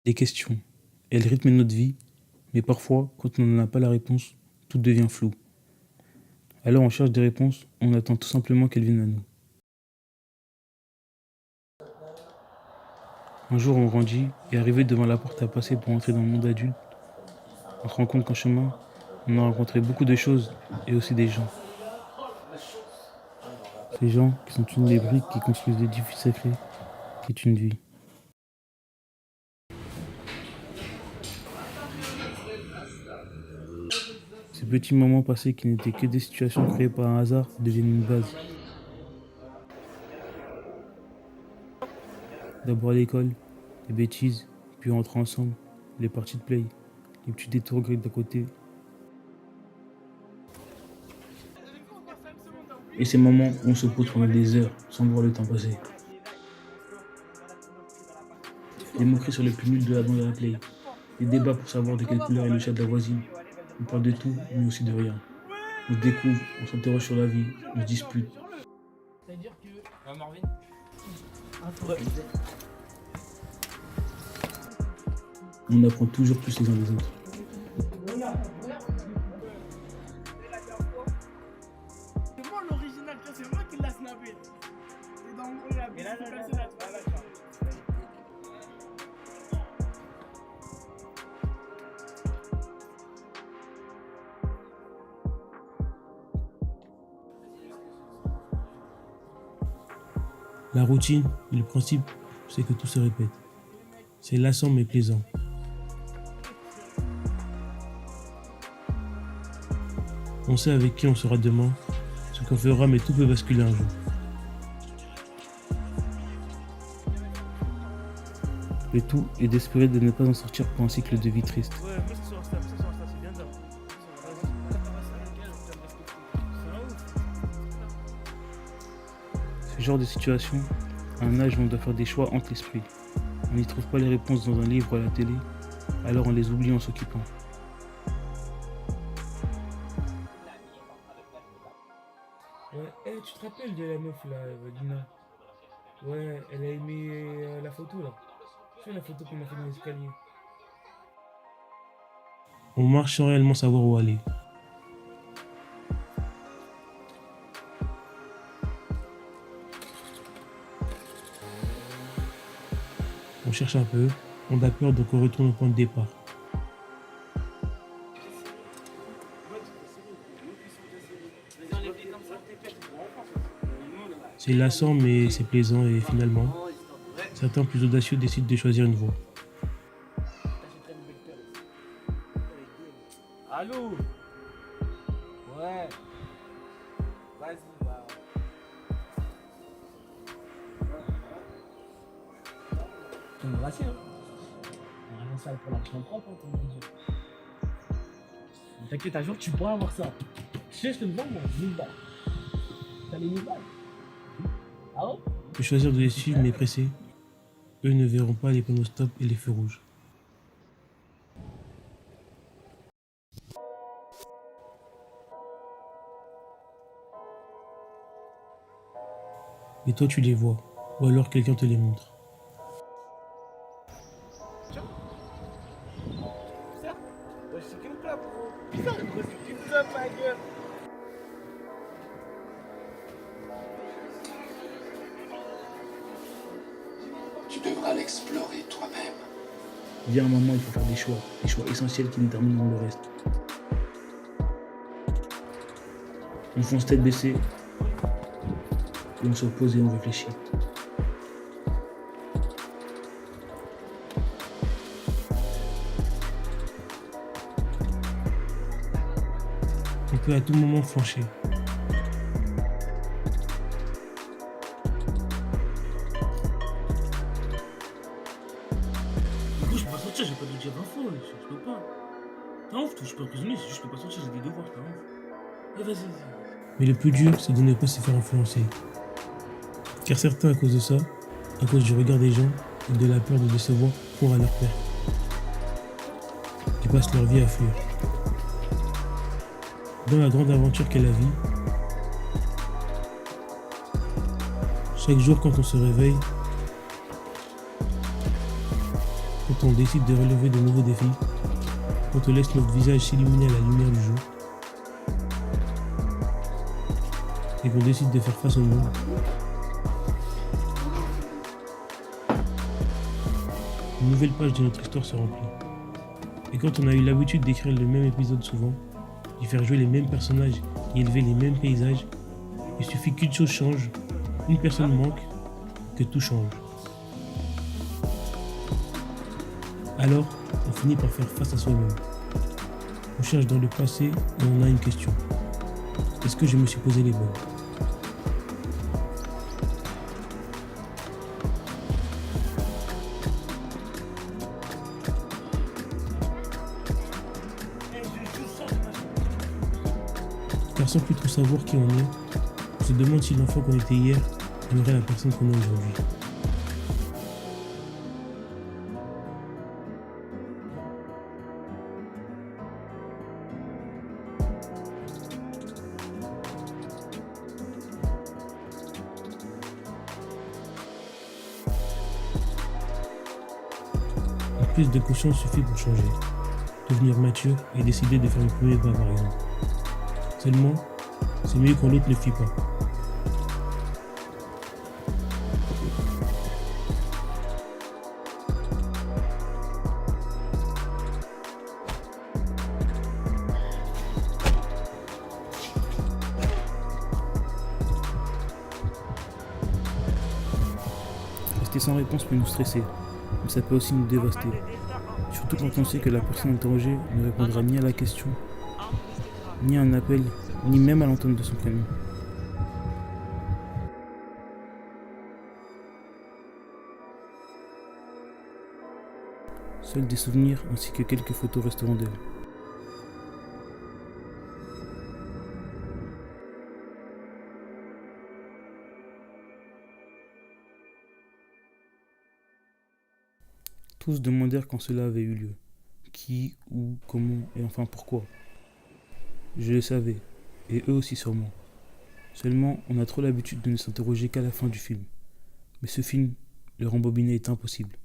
Des questions. Elles rythment notre vie, mais parfois, quand on n'en a pas la réponse, tout devient flou. Alors on cherche des réponses, on attend tout simplement qu'elles viennent à nous. Un jour on grandit et arrivé devant la porte à passer pour entrer dans le monde adulte, on se rend compte qu'en chemin, on a rencontré beaucoup de choses et aussi des gens. Ces gens qui sont tous les briques qui construisent l'édifice sacré qui est une vie. Ces petits moments passés qui n'étaient que des situations créées par un hasard deviennent une base. D'abord à l'école, les bêtises, puis on rentre ensemble, les parties de play, les petits détours grecs d'à côté. Et ces moments où on se pose pendant des heures sans voir le temps passer. Les moqueries sur les plus nuls de la bande à la play. Les débats pour savoir de quelle couleur est le chat de la voisine. On parle de tout, mais aussi de rien. On se découvre, on s'interroge sur la vie, on se dispute. C'est-à-dire que. Marvin. On apprend toujours plus les uns des autres. C'est moi l'original, c'est moi qui l'a snappé. C'est dans mon la La routine et le principe, c'est que tout se répète. C'est lassant mais plaisant. On sait avec qui on sera demain, ce qu'on fera, mais tout peut basculer un jour. Le tout est d'espérer de ne pas en sortir pour un cycle de vie triste. Ouais, moi c'est sur Insta, c'est bien ça. Ce genre de situation, à un âge où on doit faire des choix entre l'esprit. On n'y trouve pas les réponses dans un livre ou à la télé, alors on les oublie en s'occupant. Ouais, tu te rappelles de la meuf là, Valina? Ouais, elle a aimé la photo là. Tu sais la photo qu'on a fait dans l'escalier. On marche sans réellement savoir où aller. On cherche un peu, on a peur donc on retourne au point de départ. C'est lassant mais c'est plaisant et finalement, certains plus audacieux décident de choisir une voie. Allô. Ouais. Vas-y, va. Tu me rassures, hein. On a rien sale pour l'argent propre, hein, comme on dit. T'inquiète, un jour tu pourras avoir ça. Tu sais, je te demande, moi, 1000 balles. T'as les 1000 balles? Ah ouais? Je peux choisir de les suivre mais pressés. Eux ne verront pas les panneaux stop et les feux rouges. Et toi tu les vois, ou alors quelqu'un te les montre. Ouais, c'est qu'une clap, gros. Putain, gros, c'est qu'une clap, ma gueule. Tu devras l'explorer toi-même. Il y a un moment, il faut faire des choix essentiels qui détermineront le reste. On fonce tête baissée, et on se pose et on réfléchit. On peut à tout moment flancher. Du coup, je peux pas sortir, j'ai pas de job info, je peux pas. T'es ouf, toi, je suis pas prisonnier, c'est juste que je peux pas sortir, j'ai des devoirs, t'es ouf. Vas-y, vas-y. Mais le plus dur, c'est de ne pas se faire influencer. Car certains, à cause de ça, à cause du regard des gens et de la peur de décevoir, courent à leur perte. Ils passent leur vie à fuir. Dans la grande aventure qu'est la vie, chaque jour quand on se réveille, quand quand on décide de relever de nouveaux défis, quand on laisse notre visage s'illuminer à la lumière du jour, et qu'on décide de faire face au monde, une nouvelle page de notre histoire se remplit. Et quand on a eu l'habitude d'écrire le même épisode souvent, d'y faire jouer les mêmes personnages et élever les mêmes paysages, il suffit qu'une chose change, une personne manque, que tout change. Alors, on finit par faire face à soi-même. On cherche dans le passé et on a une question. Est-ce que je me suis posé les bonnes? Car sans plus trop savoir qui on est, on se demande si l'enfant qu'on était hier aimerait la personne qu'on est aujourd'hui. Une prise de conscience suffit pour changer, devenir mature et décider de faire le premier pas par exemple. Seulement, c'est mieux quand l'autre ne le fit pas. Rester sans réponse peut nous stresser, mais ça peut aussi nous dévaster. Surtout quand on sait que la personne interrogée ne répondra ni à la question, ni à un appel, ni même à l'entente de son prénom. Seuls des souvenirs ainsi que quelques photos resteront d'elle. Tous demandèrent quand cela avait eu lieu. Qui, où, comment et enfin pourquoi. Je le savais, et eux aussi sûrement. Seulement, on a trop l'habitude de ne s'interroger qu'à la fin du film. Mais ce film, le rembobiner est impossible.